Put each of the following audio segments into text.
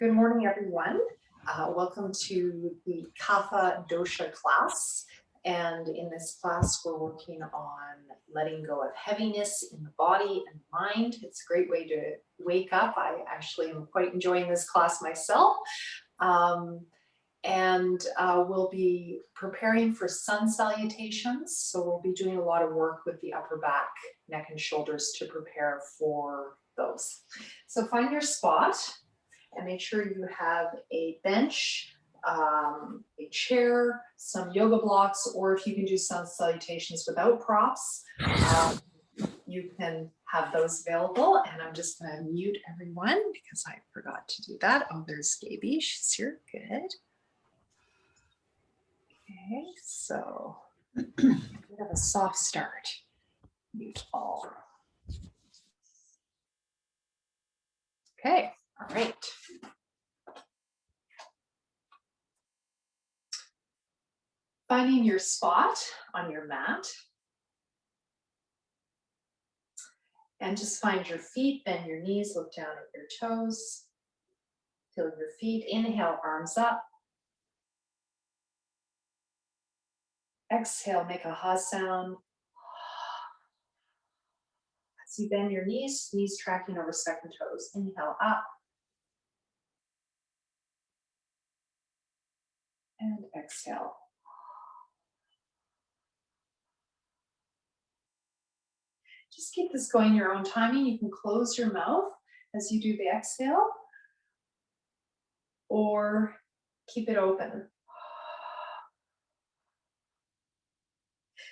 Good morning, everyone. Welcome to the Kapha Dosa class. And in this class, we're working on letting go of heaviness in the body and mind. It's a great way to wake up. I actually am quite enjoying this class myself. We'll be preparing for sun salutations. So we'll be doing a lot of work with the upper back, neck, and shoulders to prepare for those. So find your spot. And make sure you have a bench, a chair, some yoga blocks, or if you can do sun salutations without props, you can have those available. And I'm just going to mute everyone because I forgot to do that. Oh, there's Gaby. She's here. Good. Okay, so we have a soft start. Mute all. Okay, all right. Finding your spot on your mat. And just find your feet, bend your knees, look down at your toes. Feel your feet. Inhale, arms up. Exhale, make a ha sound. As you bend your knees, knees tracking over second toes. Inhale up. And exhale. Just keep this going your own timing. You can close your mouth as you do the exhale, or keep it open.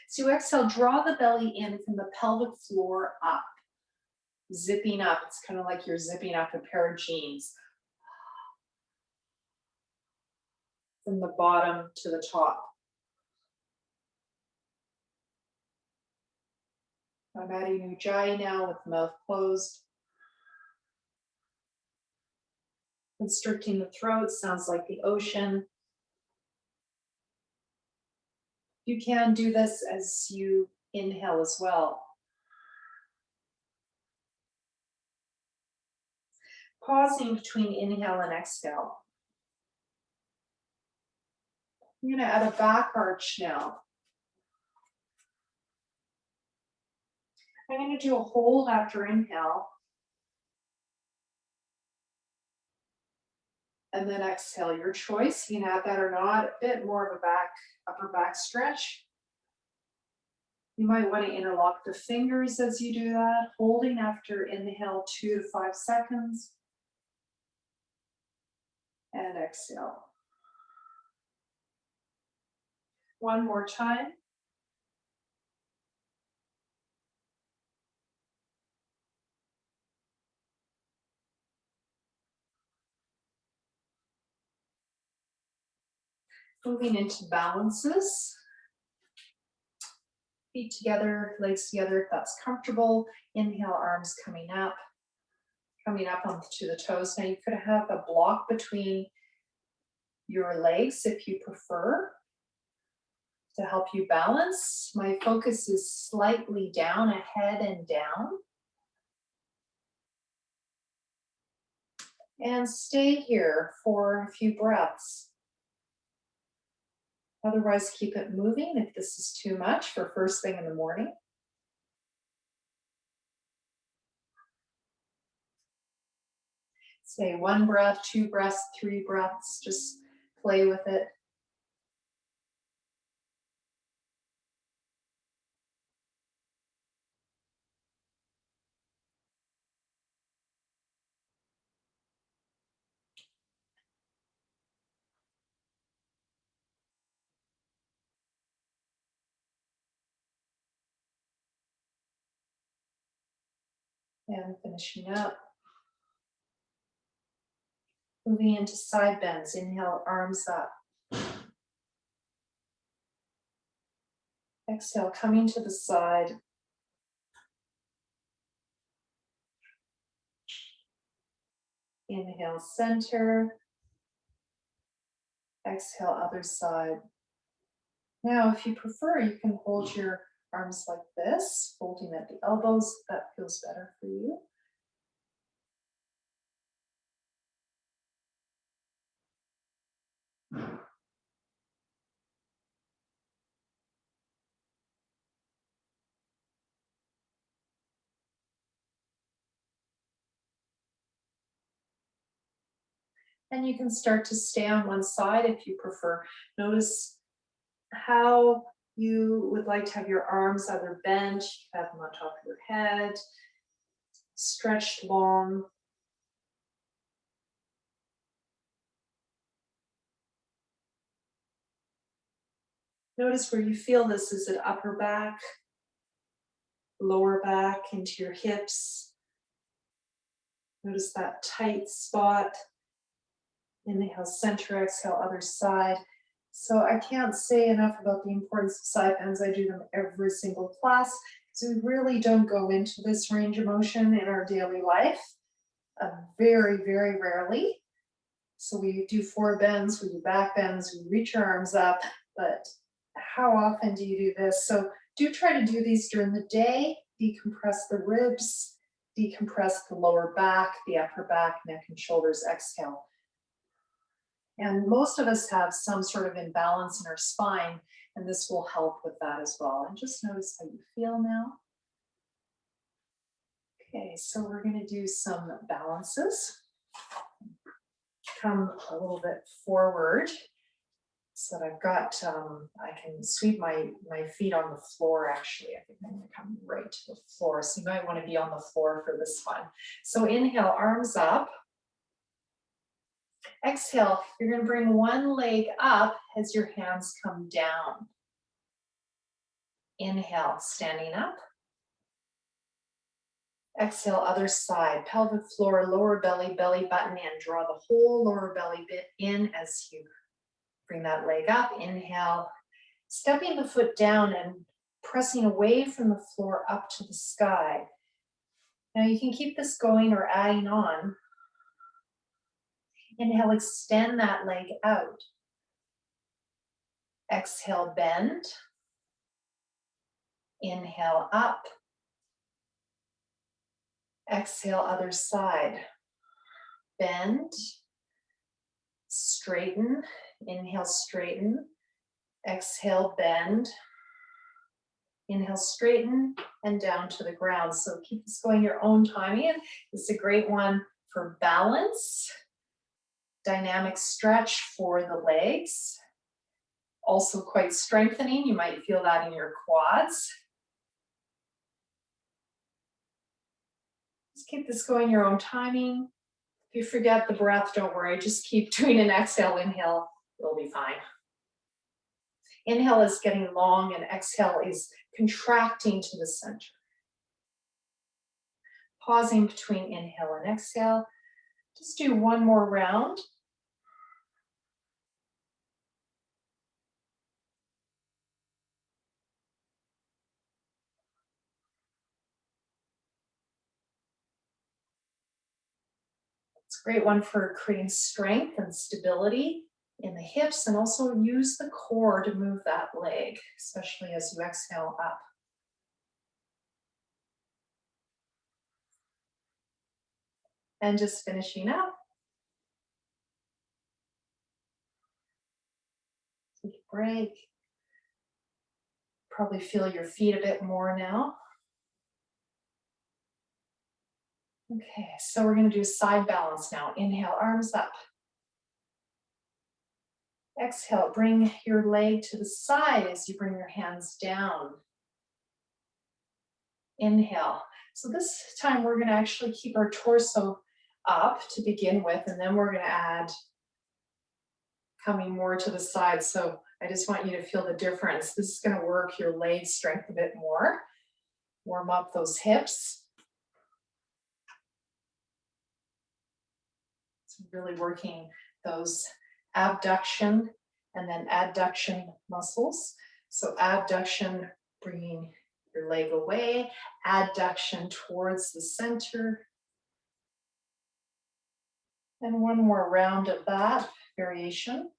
So you exhale, draw the belly in from the pelvic floor up, zipping up. It's kind of like you're zipping up a pair of jeans. From the bottom to the top. I'm adding Ujjayi now with the mouth closed. Constricting the throat sounds like the ocean. You can do this as you inhale as well. Pausing between inhale and exhale. I'm going to add a back arch now. I'm going to do a hold after inhale. And then exhale, your choice. You can add that or not. A bit more of a upper back stretch. You might want to interlock the fingers as you do that. Holding after inhale 2 to 5 seconds. And exhale. One more time. Moving into balances. Feet together, legs together if that's comfortable. Inhale, arms coming up onto the toes. Now you could have a block between your legs if you prefer to help you balance. My focus is slightly down, ahead and down. And stay here for a few breaths. Otherwise, keep it moving if this is too much for first thing in the morning. Say 1 breath, 2 breaths, 3 breaths, just play with it. And finishing up. Moving into side bends. Inhale, arms up. Exhale, coming to the side. Inhale, center. Exhale, other side. Now, if you prefer, you can hold your arms like this, holding at the elbows. That feels better for you. And you can start to stay on one side if you prefer. Notice how you would like to have your arms either bent, have them on top of your head, stretched long. Notice where you feel this. Is it upper back, lower back into your hips? Notice that tight spot. Inhale, center, exhale, other side. So I can't say enough about the importance of side bends. I do them every single class. So we really don't go into this range of motion in our daily life. Very, very rarely. So we do four bends, we do back bends, we reach our arms up, but how often do you do this? So do try to do these during the day, decompress the ribs, decompress the lower back, the upper back, neck and shoulders, exhale. And most of us have some sort of imbalance in our spine, and this will help with that as well. And just notice how you feel now. Okay, so we're going to do some balances. Come a little bit forward so that I've got, I can sweep my feet on the floor actually. I think I'm going to come right to the floor. So you might want to be on the floor for this one. So inhale, arms up. Exhale, you're going to bring one leg up as your hands come down. Inhale, standing up. Exhale, other side, pelvic floor, lower belly, belly button in. Draw the whole lower belly bit in as you bring that leg up. Inhale, stepping the foot down and pressing away from the floor up to the sky. Now you can keep this going or adding on. Inhale, extend that leg out. Exhale, bend. Inhale, up. Exhale, other side. Bend. Straighten. Inhale, straighten. Exhale, bend. Inhale, straighten, and down to the ground. So keep this going your own timing. This is a great one for balance. Dynamic stretch for the legs. Also quite strengthening. You might feel that in your quads. Just keep this going your own timing. If you forget the breath, don't worry. Just keep doing an exhale, inhale. You'll be fine. Inhale is getting long and exhale is contracting to the center. Pausing between inhale and exhale. Just do one more round. It's a great one for creating strength and stability in the hips, and also use the core to move that leg, especially as you exhale up. And just finishing up. Take a break. Probably feel your feet a bit more now. Okay, so we're going to do side balance now. Inhale, arms up. Exhale, bring your leg to the side as you bring your hands down. Inhale. So this time we're going to actually keep our torso up to begin with, and then we're going to add coming more to the side. So I just want you to feel the difference. This is going to work your leg strength a bit more. Warm up those hips. So really working those abduction and then adduction muscles. So abduction, bringing your leg away, adduction towards the center. And one more round of that variation.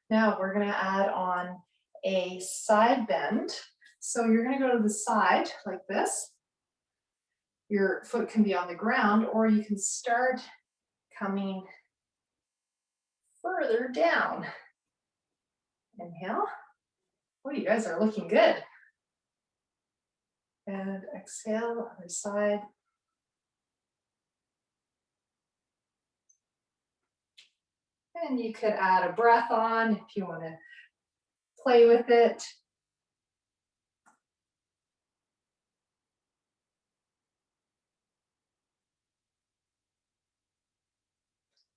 Now we're going to add on a side bend. So you're going to go to the side like this. Your foot can be on the ground, or you can start coming further down. Inhale. Oh, you guys are looking good. And exhale, other side. And you could add a breath on if you want to play with it.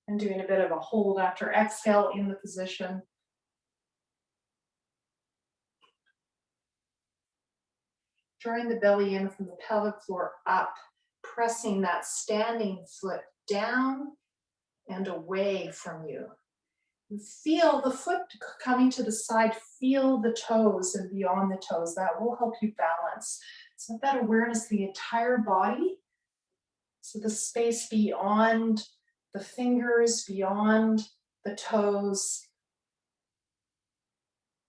And doing a bit of a hold after exhale in the position. Drawing the belly in from the pelvic floor up, pressing that standing foot down and away from you. You feel the foot coming to the side, feel the toes and beyond the toes. That will help you balance. So that awareness, the entire body. So the space beyond the fingers, beyond the toes.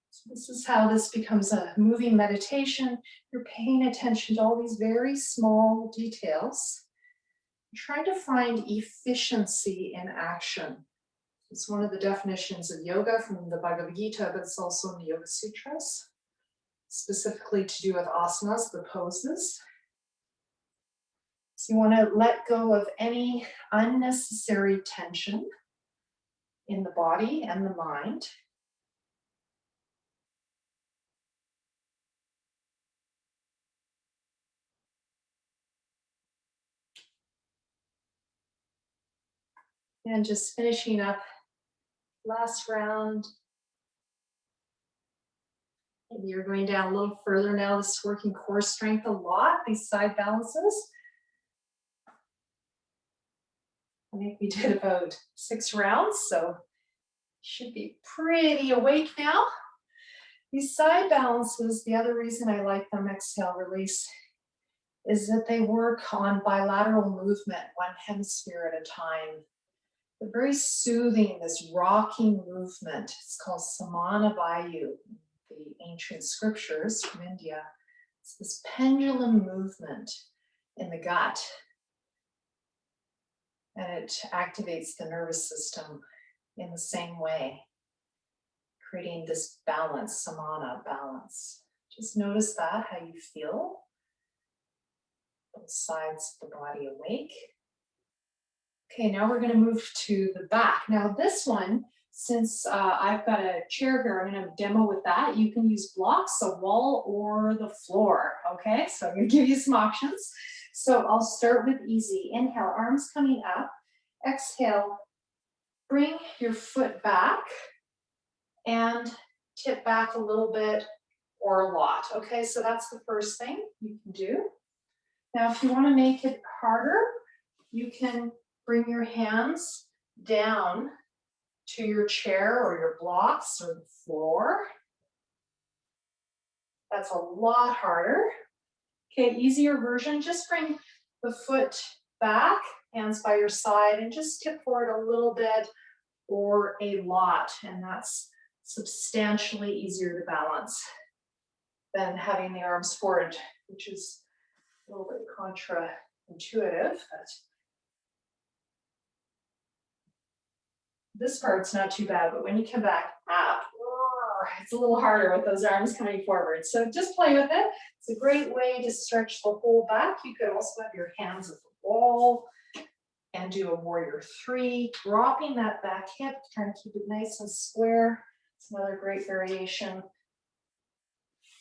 So this is how this becomes a moving meditation. You're paying attention to all these very small details. You're trying to find efficiency in action. It's one of the definitions of yoga from the Bhagavad Gita, but it's also in the Yoga Sutras, specifically to do with asanas, the poses. So you want to let go of any unnecessary tension in the body and the mind. And just finishing up last round. Maybe you're going down a little further now. This is working core strength a lot, these side balances. I think we did about 6 rounds, so you should be pretty awake now. These side balances, the other reason I like them, exhale, release, is that they work on bilateral movement, one hemisphere at a time. They're very soothing, this rocking movement. It's called samana vayu, the ancient scriptures from India. It's this pendulum movement in the gut. And it activates the nervous system in the same way, creating this balance, samana, balance. Just notice that, how you feel. Both sides of the body awake. Okay, now we're going to move to the back. Now this one, since I've got a chair here, I'm going to demo with that. You can use blocks, a wall, or the floor. Okay, so I'm going to give you some options. So I'll start with easy. Inhale, arms coming up. Exhale, bring your foot back and tip back a little bit or a lot. Okay, so that's the first thing you can do. Now, if you want to make it harder, you can bring your hands down to your chair or your blocks or the floor. That's a lot harder. Okay, easier version, just bring the foot back, hands by your side, and just tip forward a little bit or a lot. And that's substantially easier to balance than having the arms forward, which is a little bit contra-intuitive. But this part's not too bad, but when you come back up, it's a little harder with those arms coming forward. So just play with it. It's a great way to stretch the whole back. You could also have your hands at the wall and do a warrior 3, dropping that back hip, trying to keep it nice and square. It's another great variation.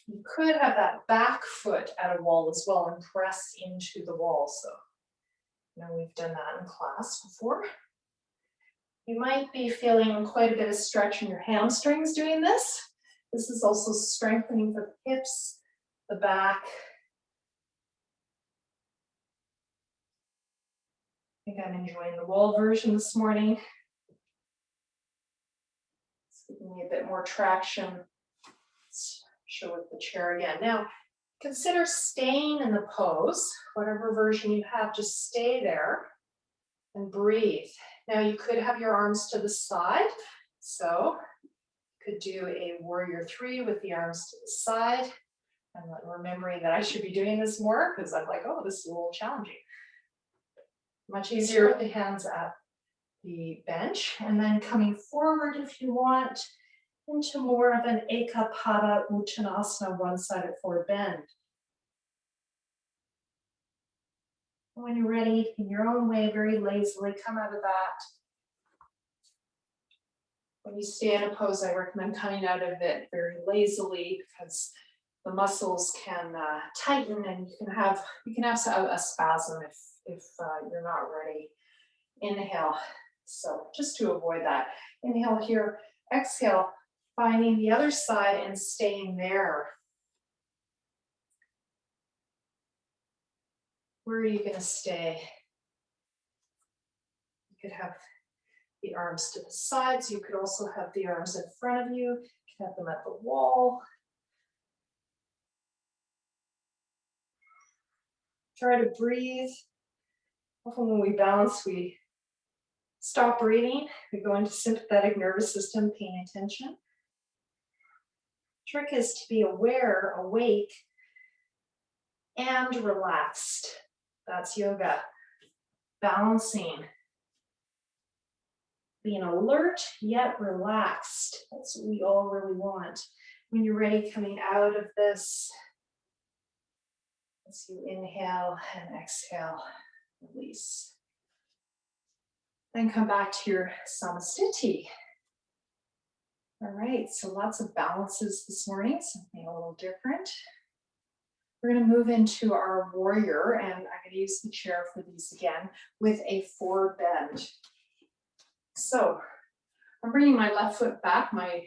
You could have that back foot at a wall as well and press into the wall. So, we've done that in class before. You might be feeling quite a bit of stretch in your hamstrings doing this. This is also strengthening the hips, the back. I think I'm enjoying the wall version this morning. It's giving me a bit more traction. Let's show with the chair again. Now, consider staying in the pose, whatever version you have, just stay there and breathe. Now you could have your arms to the side, so you could do a warrior 3 with the arms to the side. I'm remembering that I should be doing this more because I'm like, oh, this is a little challenging. Much easier with the hands at the bench. And then coming forward, if you want, into more of an Ekapada Uttanasana, one-sided forward bend. When you're ready, in your own way, very lazily, come out of that. When you stay in a pose, I recommend coming out of it very lazily because the muscles can tighten, and you can have a spasm if you're not ready. Inhale. So just to avoid that, inhale here, exhale, finding the other side and staying there. Where are you going to stay? You could have the arms to the sides. You could also have the arms in front of you. You can have them at the wall. Try to breathe. Often when we balance, we stop breathing. We go into sympathetic nervous system, paying attention. Trick is to be aware, awake, and relaxed. That's yoga. Balancing. Being alert, yet relaxed. That's what we all really want. When you're ready, coming out of this, as you inhale and exhale, release. Then come back to your samastiti. All right, so lots of balances this morning, something a little different. We're going to move into our warrior, and I'm going to use the chair for these again with a forward bend. So I'm bringing my left foot back, my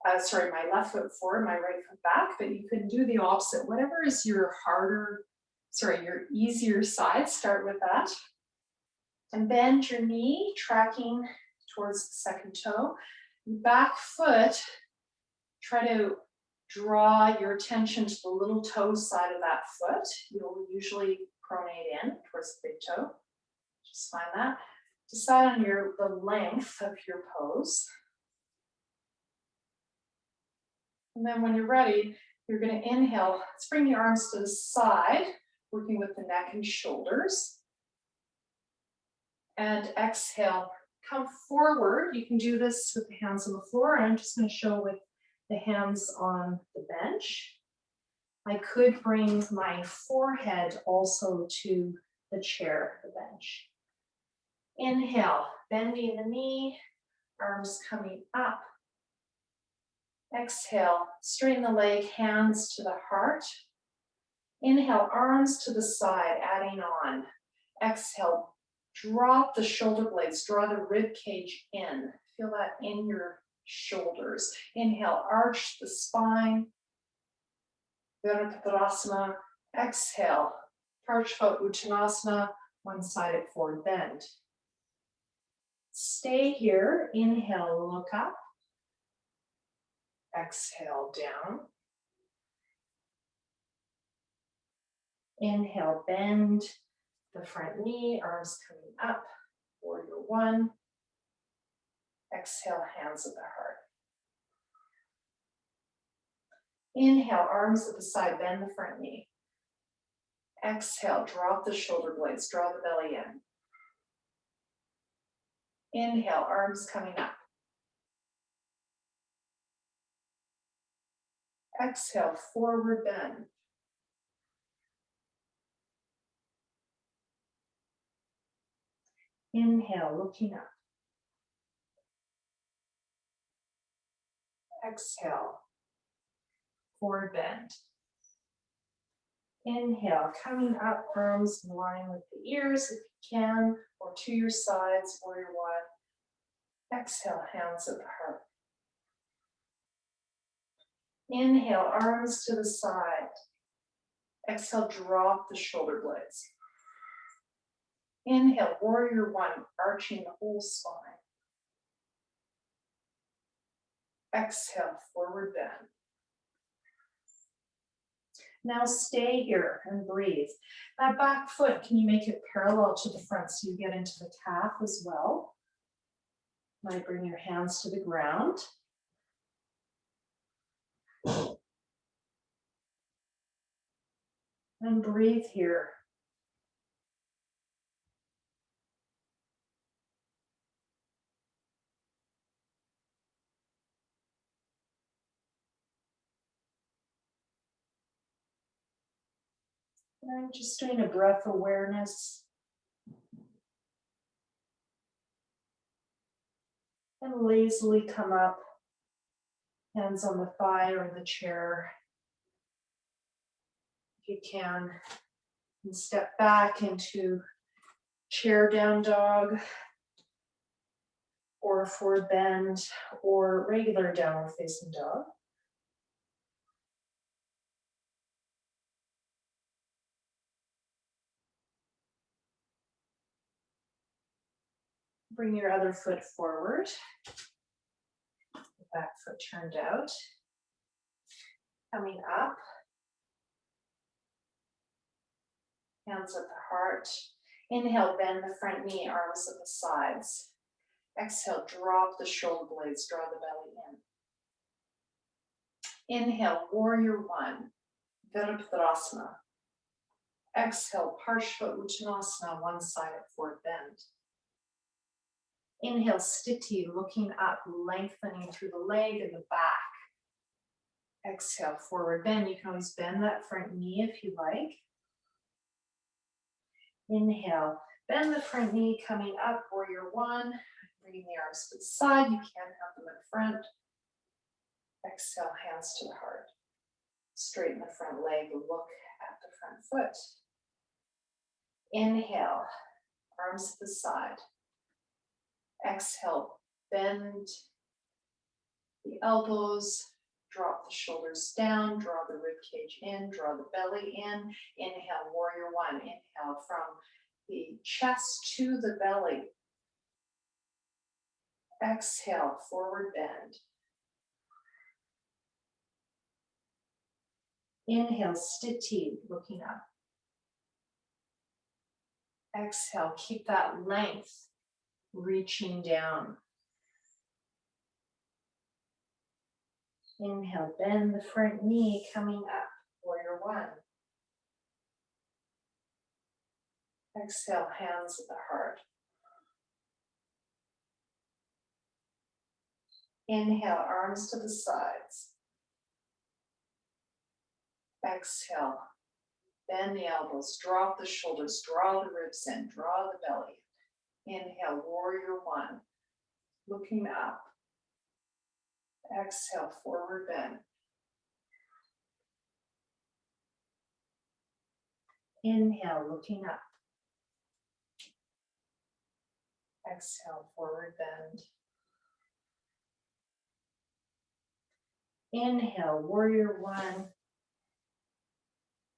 left foot forward, my right foot back, but you can do the opposite. Whatever is your your easier side, start with that. And bend your knee, tracking towards the second toe. Back foot, try to draw your attention to the little toe side of that foot. You'll usually pronate in towards the big toe. Just find that. Decide on the length of your pose. And then when you're ready, you're going to inhale. Let's bring your arms to the side, working with the neck and shoulders. And exhale, come forward. You can do this with the hands on the floor. I'm just going to show with the hands on the bench. I could bring my forehead also to the chair, the bench. Inhale, bending the knee, arms coming up. Exhale, straighten the leg, hands to the heart. Inhale, arms to the side, adding on. Exhale, drop the shoulder blades, draw the rib cage in. Feel that in your shoulders. Inhale, arch the spine. Virabhadrasana. Exhale, Parshva Uttanasana, one-sided forward bend. Stay here. Inhale, look up. Exhale, down. Inhale, bend the front knee, arms coming up. Warrior 1. Exhale, hands at the heart. Inhale, arms at the side, bend the front knee. Exhale, drop the shoulder blades, draw the belly in. Inhale, arms coming up. Exhale, forward bend. Inhale, looking up. Exhale, forward bend. Inhale, coming up, arms in line with the ears if you can, or to your sides, warrior 1. Exhale, hands at the heart. Inhale, arms to the side. Exhale, drop the shoulder blades. Inhale, warrior 1, arching the whole spine. Exhale, forward bend. Now stay here and breathe. That back foot, can you make it parallel to the front so you get into the calf as well? Might bring your hands to the ground. And breathe here. And I'm just doing a breath awareness. And lazily come up, hands on the thigh or the chair. If you can, and step back into chair down dog, or forward bend, or regular downward facing dog. Bring your other foot forward, the back foot turned out. Coming up, hands at the heart. Inhale, bend the front knee, arms at the sides. Exhale, drop the shoulder blades, draw the belly in. Inhale, warrior one, Virabhadrasana. Exhale, Parshva Uttanasana, one side at forward bend. Inhale, Sthiti, looking up, lengthening through the leg and the back. Exhale, forward bend. You can always bend that front knee if you like. Inhale, bend the front knee, coming up, warrior one. Bringing the arms to the side, you can have them in front. Exhale, hands to the heart. Straighten the front leg, look at the front foot. Inhale, arms to the side. Exhale, bend the elbows, drop the shoulders down, draw the rib cage in, draw the belly in. Inhale, warrior one. Inhale from the chest to the belly. Exhale, forward bend. Inhale, Sthiti, looking up. Exhale, keep that length, reaching down. Inhale, bend the front knee, coming up, warrior one. Exhale, hands at the heart. Inhale, arms to the sides. Exhale, bend the elbows, drop the shoulders, draw the ribs in, draw the belly. Inhale, warrior one, looking up. Exhale, forward bend. Inhale, looking up. Exhale, forward bend. Inhale, warrior one.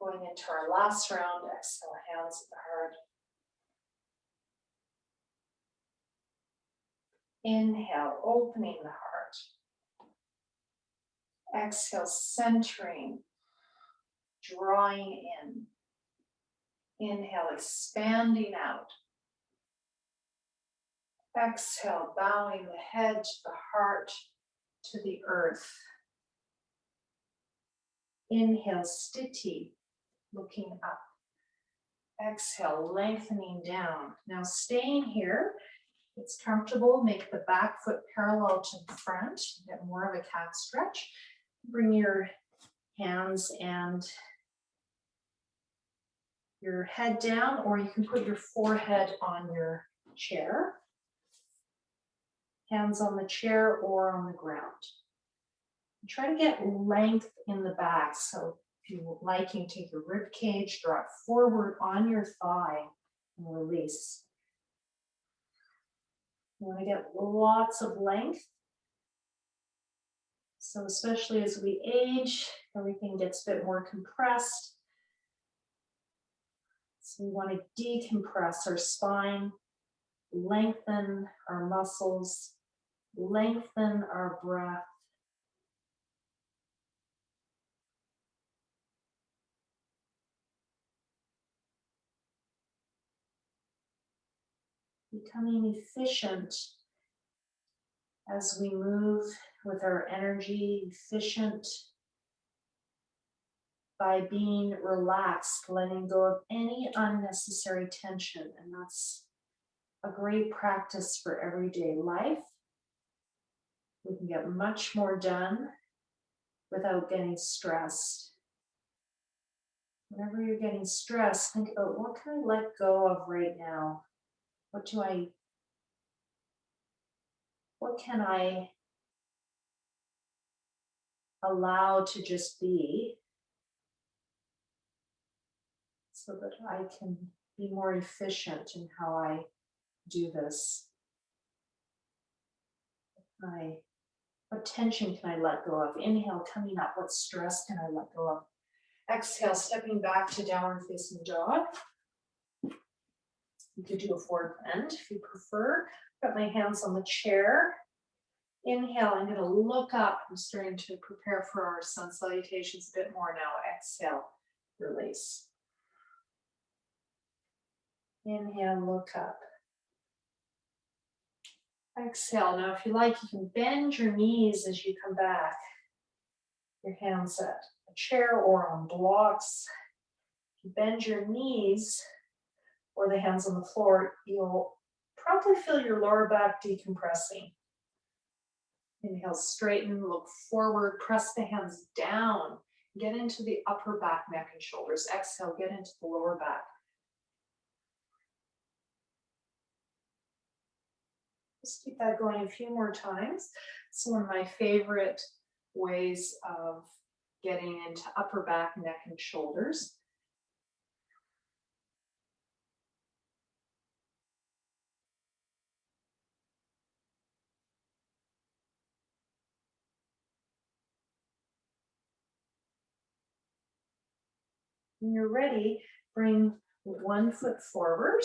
Going into our last round, exhale, hands at the heart. Inhale, opening the heart. Exhale, centering, drawing in. Inhale, expanding out. Exhale, bowing the head to the heart, to the earth. Inhale, Sthiti, looking up. Exhale, lengthening down. Now staying here, it's comfortable, make the back foot parallel to the front, get more of a cat stretch. Bring your hands and your head down, or you can put your forehead on your chair. Hands on the chair or on the ground. Try to get length in the back. So if you like, you can take your rib cage, draw it forward on your thigh and release. You want to get lots of length. So especially as we age, everything gets a bit more compressed. So we want to decompress our spine, lengthen our muscles, lengthen our breath. Becoming efficient as we move with our energy, efficient by being relaxed, letting go of any unnecessary tension. And that's a great practice for everyday life. We can get much more done without getting stressed. Whenever you're getting stressed, think about what can I let go of right now? What can I allow to just be so that I can be more efficient in how I do this? What tension can I let go of? Inhale, coming up. What stress can I let go of? Exhale, stepping back to downward facing dog. You could do a forward bend if you prefer. Got my hands on the chair. Inhale, I'm going to look up. I'm starting to prepare for our sun salutations a bit more now. Exhale, release. Inhale, look up. Exhale. Now, if you like, you can bend your knees as you come back. Your hands at a chair or on blocks. If you bend your knees or the hands on the floor, you'll probably feel your lower back decompressing. Inhale, straighten, look forward, press the hands down. Get into the upper back, neck, and shoulders. Exhale, get into the lower back. Just keep that going a few more times. It's one of my favorite ways of getting into upper back, neck, and shoulders. When you're ready, bring one foot forward,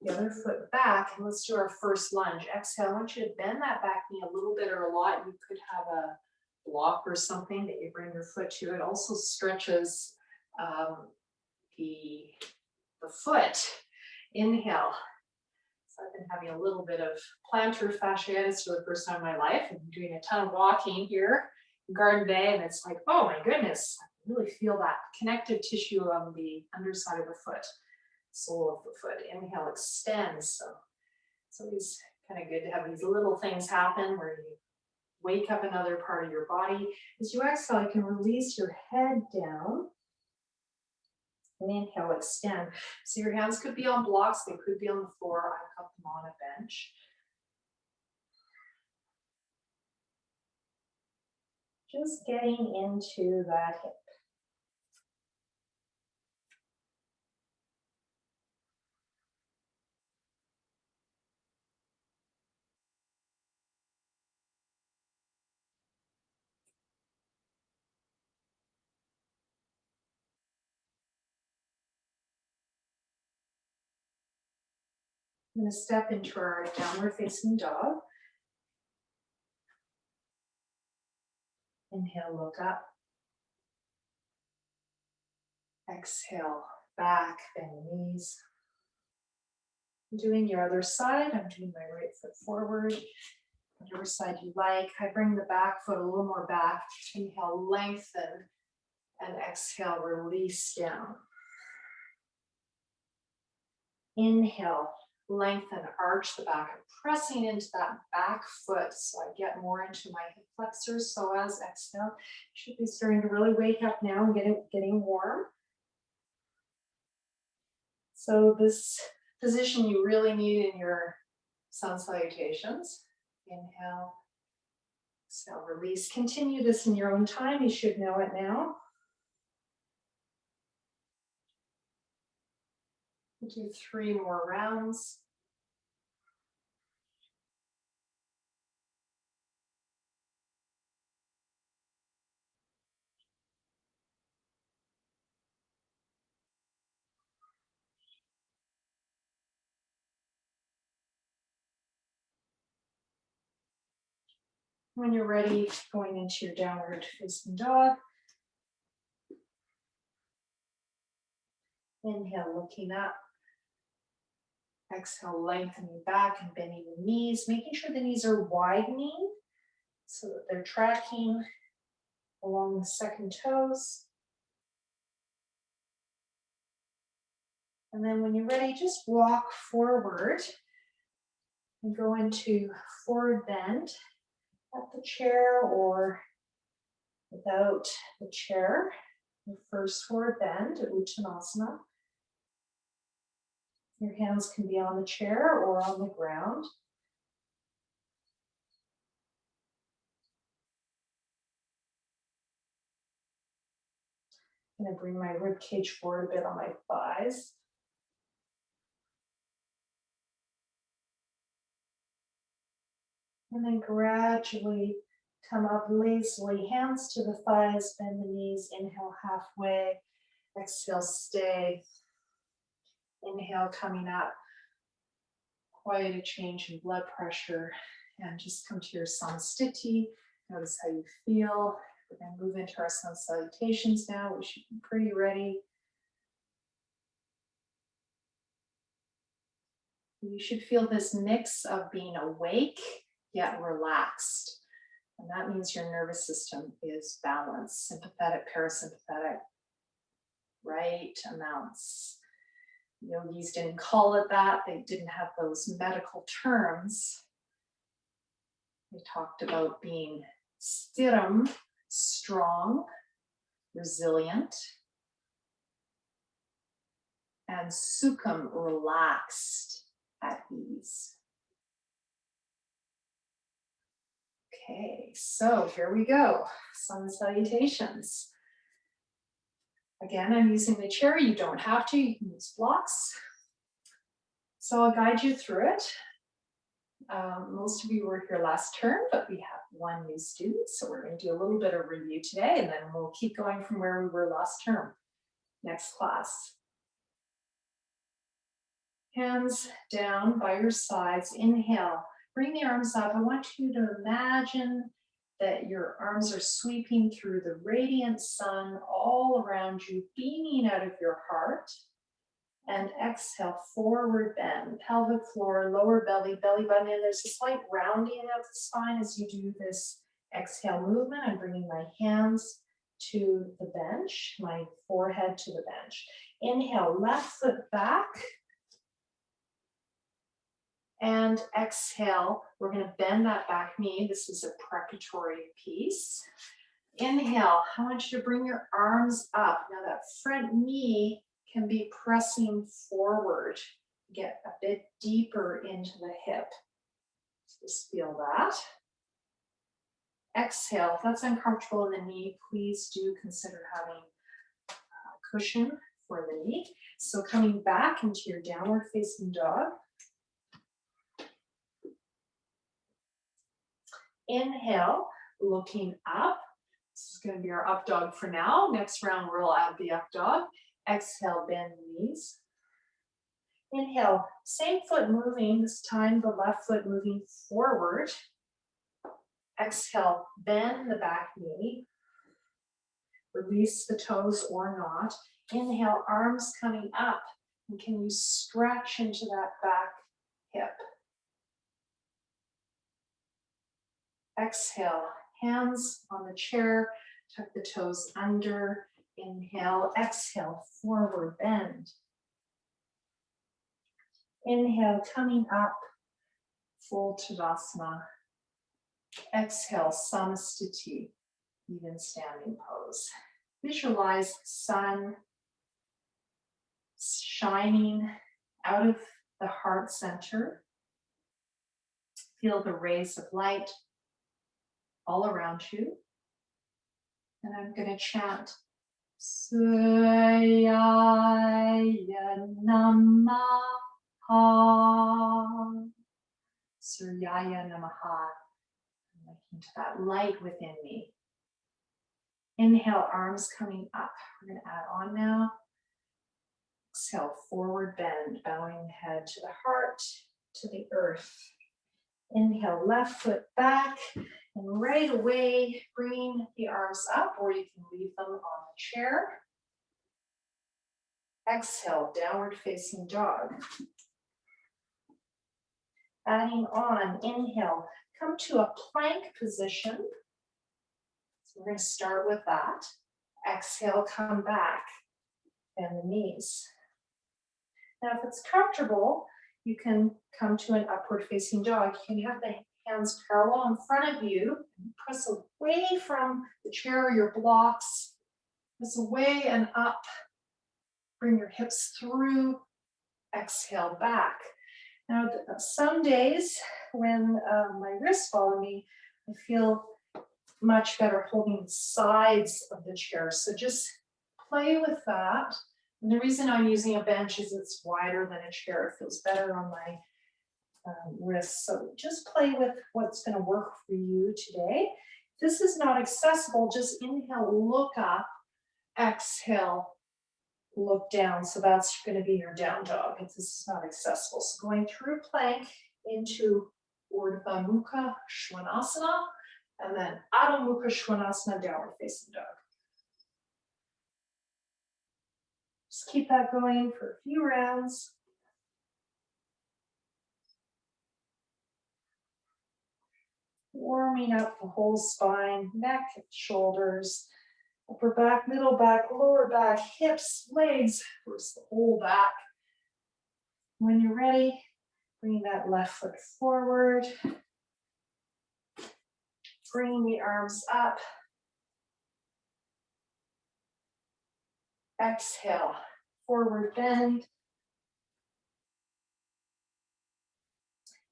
the other foot back, and let's do our first lunge. Exhale, I want you to bend that back knee a little bit or a lot. You could have a block or something that you bring your foot to. It also stretches the foot. Inhale. So I've been having a little bit of plantar fasciitis for the first time in my life. I've been doing a ton of walking here in Garden Bay, and it's like, oh my goodness, I really feel that connective tissue on the underside of the foot, sole of the foot. Inhale, extend. So it's always kind of good to have these little things happen where you wake up another part of your body. As you exhale, you can release your head down. And inhale, extend. So your hands could be on blocks, they could be on the floor. I've got them on a bench. Just getting into that hip. I'm going to step into our downward facing dog. Inhale, look up. Exhale, back, bend the knees. Doing your other side, I'm doing my right foot forward. Whatever side you like. I bring the back foot a little more back. Inhale, lengthen, and exhale, release down. Inhale, lengthen, arch the back. I'm pressing into that back foot so I get more into my hip flexors. So as exhale, should be starting to really wake up now and getting warm. So this position you really need in your sun salutations. Inhale, exhale, release. Continue this in your own time. You should know it now. We'll do 3 more rounds. When you're ready, going into your downward facing dog. Inhale, looking up. Exhale, lengthening back and bending the knees, making sure the knees are widening so that they're tracking along the second toes. And then when you're ready, just walk forward and go into forward bend at the chair or without the chair. Your first forward bend at Uttanasana. Your hands can be on the chair or on the ground. I'm going to bring my rib cage forward a bit on my thighs. And then gradually come up lazily, hands to the thighs, bend the knees, inhale halfway, exhale, stay. Inhale, coming up, quite a change in blood pressure, and just come to your samastiti. Notice how you feel. We're going to move into our sun salutations now. We should be pretty ready. You should feel this mix of being awake yet relaxed. And that means your nervous system is balanced, sympathetic, parasympathetic, right amounts. Yogis didn't call it that. They didn't have those medical terms. They talked about being stiram, strong, resilient, and sukham, relaxed, at ease. Okay, so here we go. Sun salutations. Again, I'm using the chair. You don't have to. You can use blocks. So I'll guide you through it. Most of you were here last term, but we have one new student. So we're going to do a little bit of review today, and then we'll keep going from where we were last term. Next class. Hands down by your sides. Inhale. Bring the arms up. I want you to imagine that your arms are sweeping through the radiant sun all around you, beaming out of your heart. And exhale, forward bend, pelvic floor, lower belly, belly button in. There's a slight rounding of the spine as you do this exhale movement. I'm bringing my hands to the bench, my forehead to the bench. Inhale, left foot back. And exhale, we're going to bend that back knee. This is a precatory piece. Inhale, I want you to bring your arms up. Now that front knee can be pressing forward. Get a bit deeper into the hip. Just feel that. Exhale, if that's uncomfortable in the knee, please do consider having a cushion for the knee. So coming back into your downward facing dog. Inhale, looking up. This is going to be our up dog for now. Next round, we'll add the up dog. Exhale, bend the knees. Inhale, same foot moving, this time the left foot moving forward. Exhale, bend the back knee. Release the toes or not. Inhale, arms coming up. And can you stretch into that back hip? Exhale, hands on the chair, tuck the toes under. Inhale, exhale, forward bend. Inhale, coming up, full Tadasana. Exhale, Samastiti, even standing pose. Visualize the sun shining out of the heart center. Feel the rays of light all around you. And I'm going to chant Sūryaya Namaḥ. Sūryaya Namaḥ. I'm looking to that light within me. Inhale, arms coming up. We're going to add on now. Exhale, forward bend, bowing the head to the heart, to the earth. Inhale, left foot back, and right away, bring the arms up, or you can leave them on the chair. Exhale, downward facing dog. Adding on, inhale, come to a plank position. So we're going to start with that. Exhale, come back, bend the knees. Now, if it's comfortable, you can come to an upward facing dog. You can have the hands parallel in front of you, press away from the chair or your blocks, press away and up. Bring your hips through, exhale back. Now, some days when my wrists follow me, I feel much better holding the sides of the chair. So just play with that. And the reason I'm using a bench is it's wider than a chair. It feels better on my wrists. So just play with what's going to work for you today. If this is not accessible, just inhale, look up, exhale, look down. So that's going to be your down dog if this is not accessible. So going through plank into Urdhva Mukha Svanasana, and then Adho Mukha Svanasana, downward facing dog. Just keep that going for a few rounds. Warming up the whole spine, neck, shoulders, upper back, middle back, lower back, hips, legs, first the whole back. When you're ready, bring that left foot forward. Bring the arms up. Exhale, forward bend.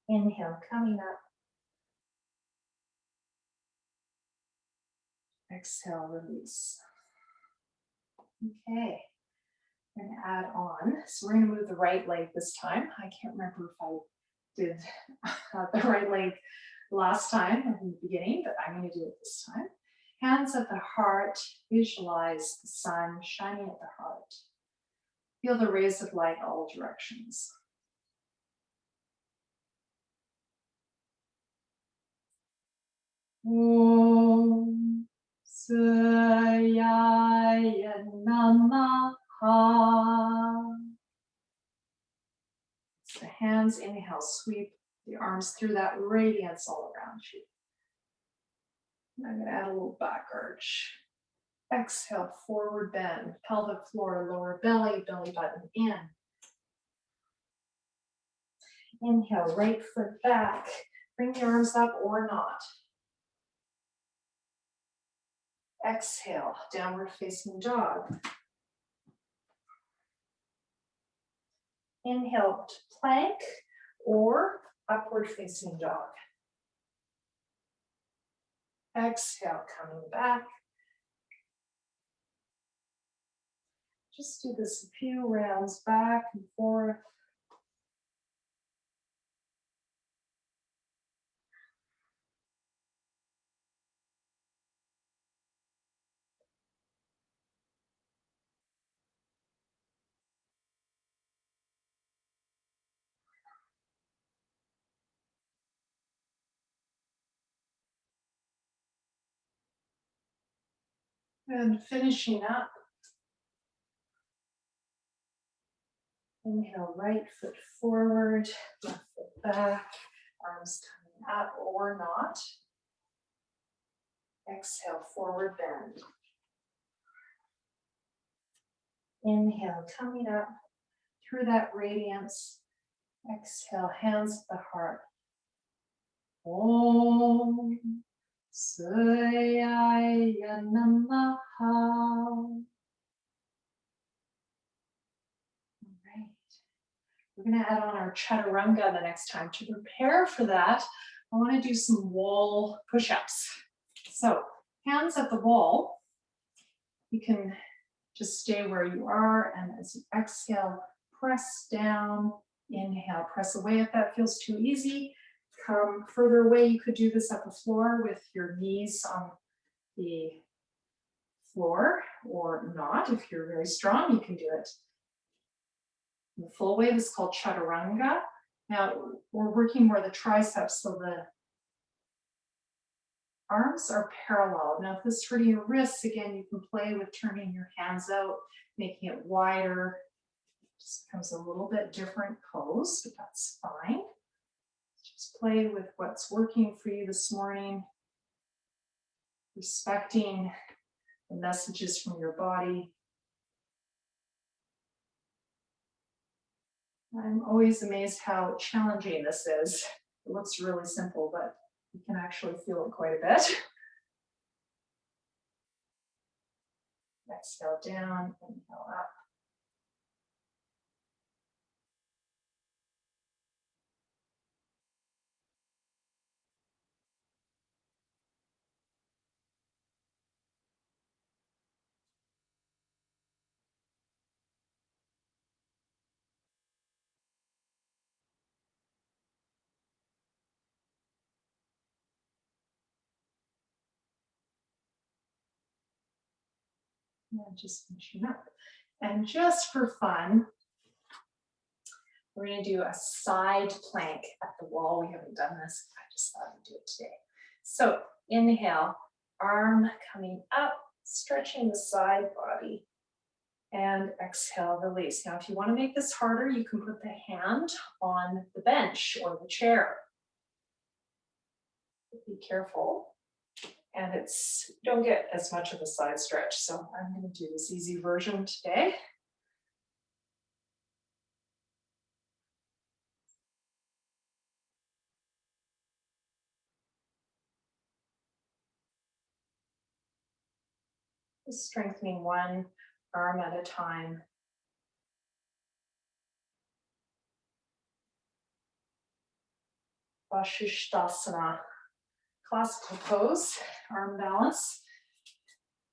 Inhale, coming up. Exhale, release. Okay, I'm going to add on. So we're going to move the right leg this time. I can't remember if I did the right leg last time in the beginning, but I'm going to do it this time. Hands at the heart. Visualize the sun shining at the heart. Feel the rays of light all directions. Om Sūryaya Namaḥ. The hands, inhale, sweep the arms through that radiance all around you. And I'm going to add a little back arch. Exhale, forward bend, pelvic floor, lower belly, belly button in. Inhale, right foot back. Bring the arms up or not. Exhale, downward facing dog. Inhale to plank or upward facing dog. Exhale, coming back. Just do this a few rounds back and forth. And finishing up. Inhale, right foot forward, left foot back, arms coming up or not. Exhale, forward bend. Inhale, coming up through that radiance. Exhale, hands at the heart. Om Sūryaya Namaḥ. We're going to add on our chaturanga the next time. To prepare for that, I want to do some wall push-ups. So, hands at the wall. You can just stay where you are, and as you exhale, press down, inhale, press away if that feels too easy. Come further away. You could do this at the floor with your knees on the floor or not. If you're very strong, you can do it. The full wave is called chaturanga. Now we're working more the triceps, so the arms are parallel. Now if this is hurting your wrists, again, you can play with turning your hands out, making it wider. Just becomes a little bit different pose, but that's fine. Just play with what's working for you this morning, respecting the messages from your body. I'm always amazed how challenging this is. It looks really simple, but you can actually feel it quite a bit. Exhale down, inhale up. And just finishing up. And just for fun, we're going to do a side plank at the wall. We haven't done this. I just thought I'd do it today. So inhale, arm coming up, stretching the side body. And exhale, release. Now, if you want to make this harder, you can put the hand on the bench or the chair. Be careful. And don't get as much of a side stretch. So I'm going to do this easy version today. Just strengthening one arm at a time. Vashisthasana, classical pose, arm balance.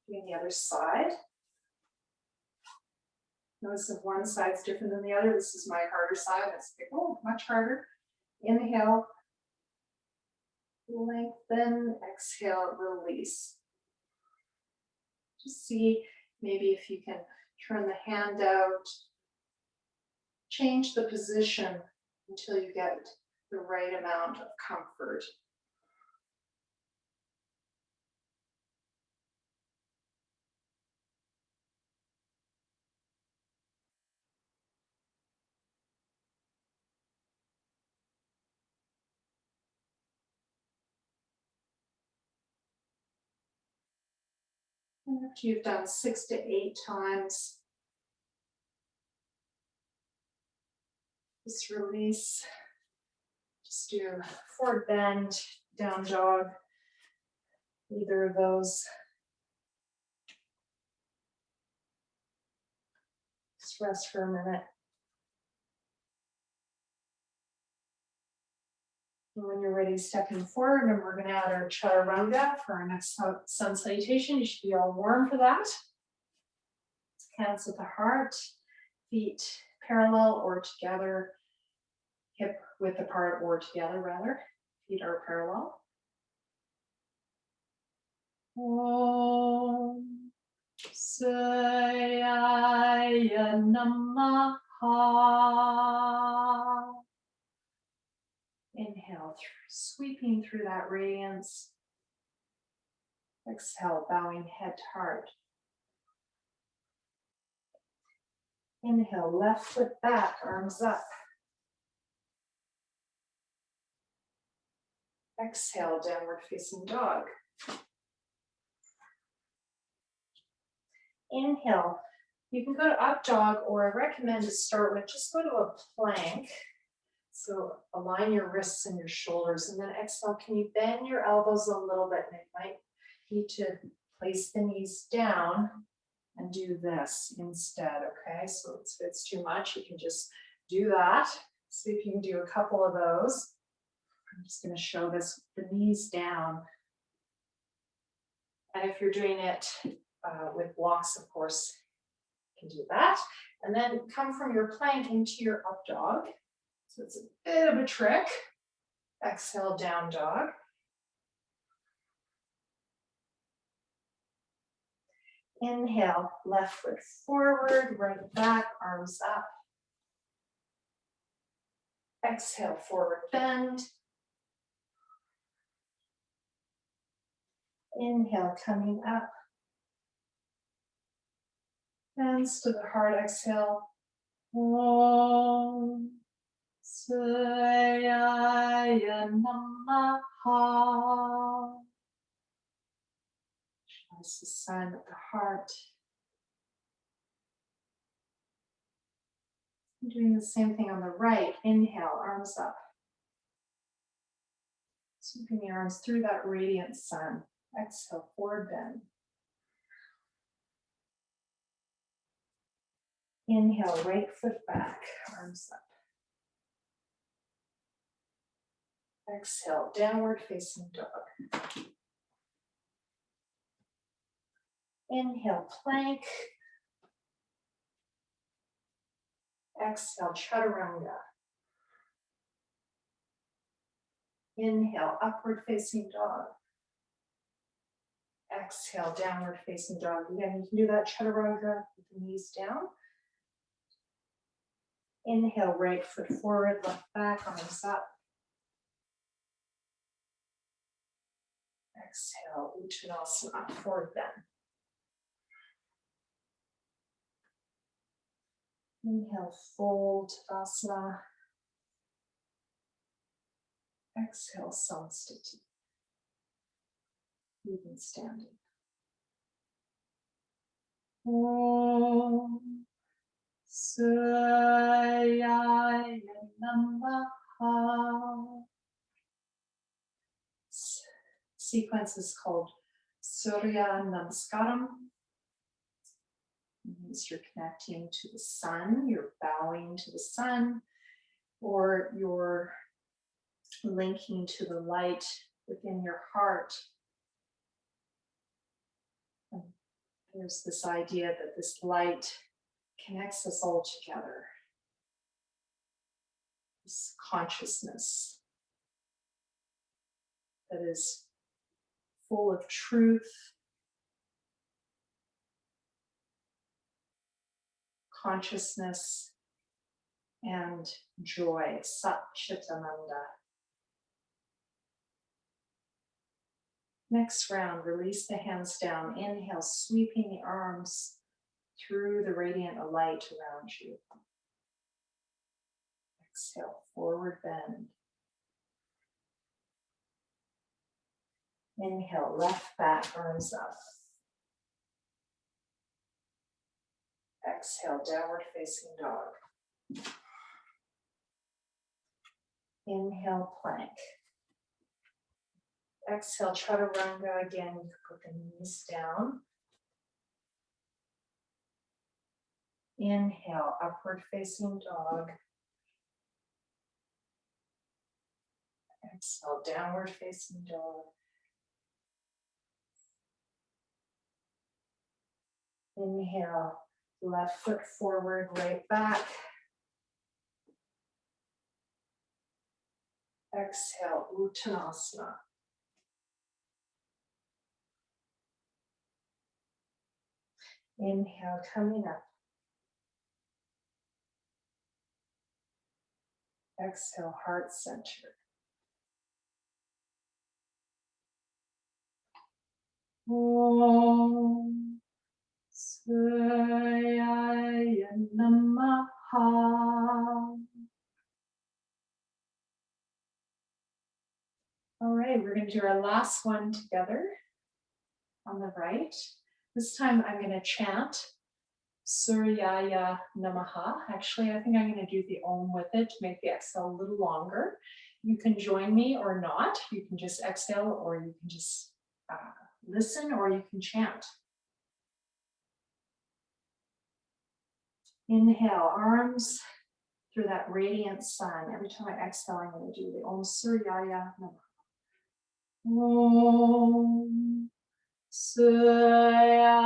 Doing the other side. Notice if one side's different than the other. This is my harder side. That's much harder. Inhale, lengthen, exhale, release. Just see maybe if you can turn the hand out, change the position until you get the right amount of comfort. And after you've done 6 to 8 times, just release. Just do forward bend, down dog, either of those. Just rest for a minute. And when you're ready, stepping forward, and we're going to add our chaturanga for our next sun salutation. You should be all warm for that. Hands at the heart, feet parallel or together, hip width apart or together rather. Feet are parallel. Om Sūryaya Namaḥ. Inhale, sweeping through that radiance. Exhale, bowing head to heart. Inhale, left foot back, arms up. Exhale, downward facing dog. Inhale, you can go to up dog, or I recommend to start with just go to a plank. So align your wrists and your shoulders, and then exhale, can you bend your elbows a little bit? And you might need to place the knees down and do this instead, okay? So if it's too much, you can just do that. See if you can do a couple of those. I'm just going to show this, the knees down. And if you're doing it with blocks, of course, you can do that. And then come from your plank into your up dog. So it's a bit of a trick. Exhale, down dog. Inhale, left foot forward, right back, arms up. Exhale, forward bend. Inhale, coming up. Hands to the heart, exhale. Om Sūryaya Namaḥ. That's the sign of the heart. Doing the same thing on the right. Inhale, arms up. Sweeping the arms through that radiant sun. Exhale, forward bend. Inhale, right foot back, arms up. Exhale, downward facing dog. Inhale, plank. Exhale, chaturanga. Inhale, upward facing dog. Exhale, downward facing dog. Again, you can do that chaturanga with the knees down. Inhale, right foot forward, left back, arms up. Exhale, Uttanasana, forward bend. Inhale, fold, Tadasana. Exhale, Samstiti. Even standing. Om Sūryaya Namaḥ. Sequence is called Sūryaya Namaskaram. It means you're connecting to the sun, you're bowing to the sun, or you're linking to the light within your heart. And there's this idea that this light connects us all together. This consciousness that is full of truth, consciousness, and joy, Sat Chitananda. Next round, release the hands down. Inhale, sweeping the arms through the radiant light around you. Exhale, forward bend. Inhale, left back, arms up. Exhale, downward facing dog. Inhale, plank. Exhale, chaturanga. Again, you can put the knees down. Inhale, upward facing dog. Exhale, downward facing dog. Inhale, left foot forward, right back. Exhale, Uttanasana. Inhale, coming up. Exhale, heart center. Om Sūryaya Namaḥ. All right, we're going to do our last one together on the right. This time I'm going to chant Sūryaya Namaḥ. Actually, I think I'm going to do the Om with it to make the exhale a little longer. You can join me or not. You can just exhale, or you can just listen, or you can chant. Inhale, arms through that radiant sun. Every time I exhale, I'm going to do the Om Sūryaya Namaḥ. Om Sūryaya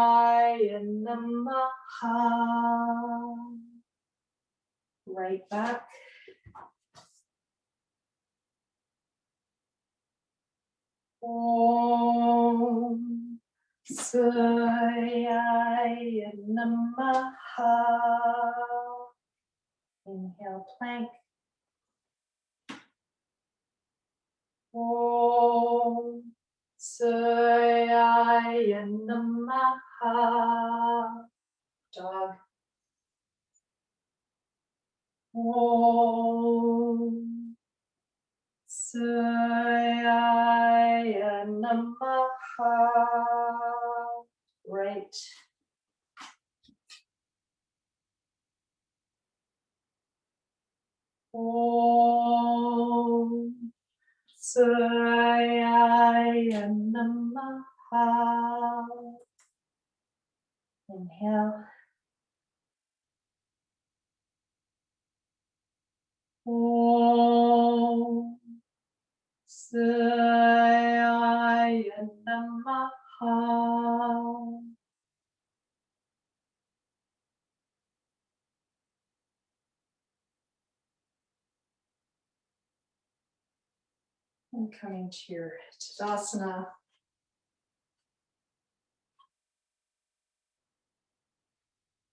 Namaḥ. Right back. Om Sūryaya Namaḥ. Inhale, plank. Om Sūryaya Namaḥ. Dog. Om Sūryaya Namaḥ. Right. Inhale. Om Sūryaya Namaḥ. And coming to your Tadasana.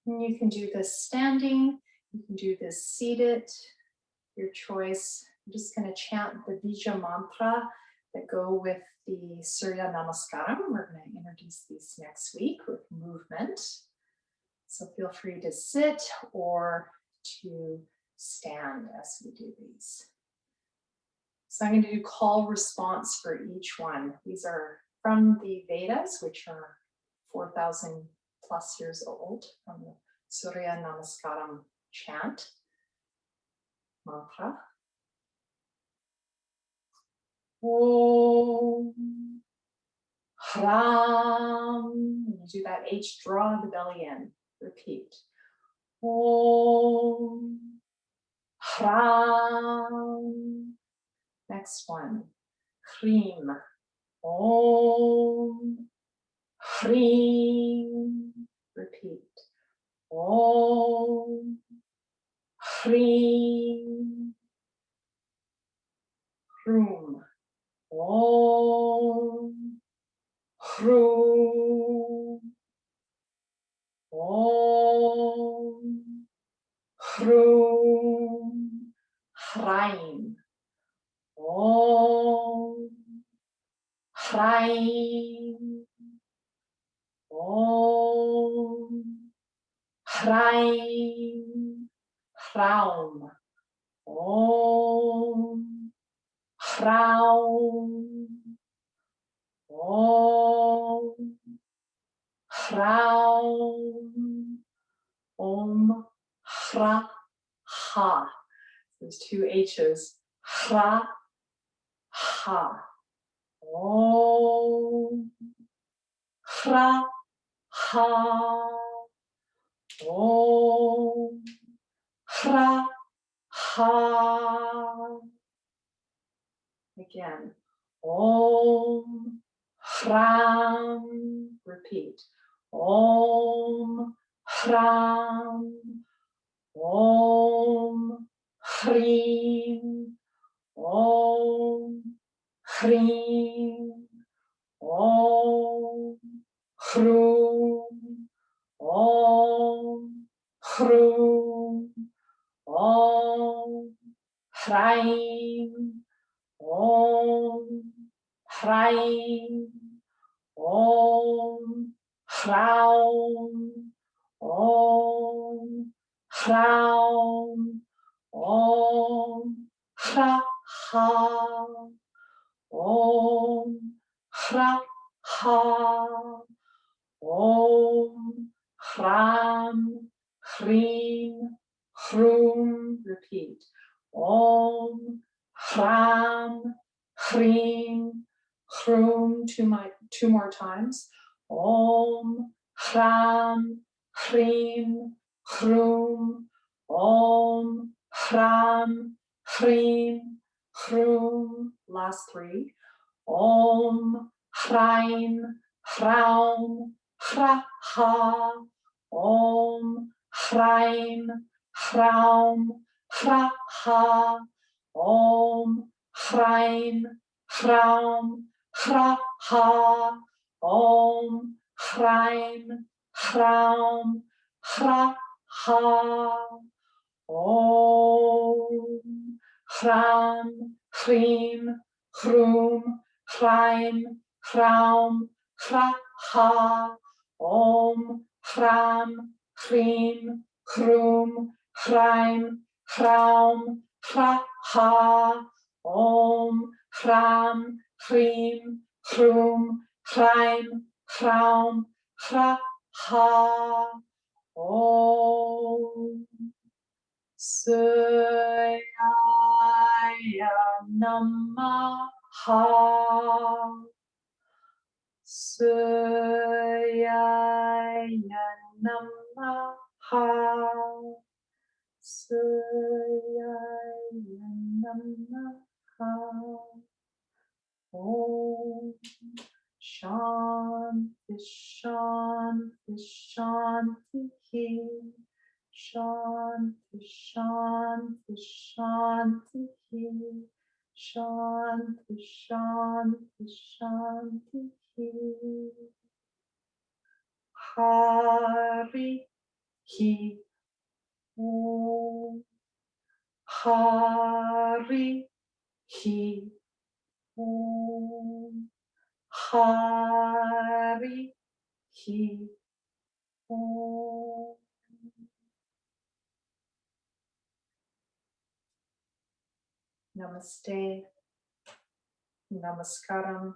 And you can do this standing, you can do this seated, your choice. I'm just going to chant the Bija mantra that go with the Surya Namaskaram. We're going to introduce these next week with movement. So feel free to sit or to stand as we do these. So I'm going to do call response for each one. These are from the Vedas, which are 4,000 plus years old, from the Surya Namaskaram chant mantra. Om Hram. You do that H, draw the belly in. Repeat. Om Hram. Next one. Hrim. Om Hrim. Repeat. Om Hrim. Hrum. Om Hrum. Om Hrum. Hraim. Om Hraim. Om Hraim. Hraum. Om Hraum. Om Hraum. Om Hra Ha. There's two H's. Hra Ha. Om Hra Ha. Om Hra Ha. Again. Om Hram. Repeat. Om Hram. Om Hrim. Om Hrim. Om Hrum. Om Hrum. Om Hraim. Om Hraim. Om Hraum. Om Hraum. Om Hra Ha. Om Hra Ha. Om Hram. Hrim. Hrum. Repeat. Om Hram. Hrim. Hrum. Two more times. Om Hram. Hrim. Hrum. Om Hram. Hrim. Hrum. Last three. Om Hraim. Hraum. Hra Ha. Om Hraim. Hraum. Hra Ha. Om Hraim. Hraum. Hra Ha. Om Hraim. Hraum. Hra Ha. Om Hram. Hrim. Hrum. Hraim. Hraum. Hra Ha. Om Hram. Hrim. Hrum. Hraim. Hraum. Hra Ha. Om Hram. Hrim. Hrum. Hraim. Hraum. Hra Ha. Om Sūryaya Namaḥ. Sūryaya Namaḥ. Sūryaya Namaḥ. Om Shanti Shanti Shanti Shanti Shanti Shanti Shanti Shanti Shanti Hari Om Hari Om Hari Om. Namaste, Namaskaram,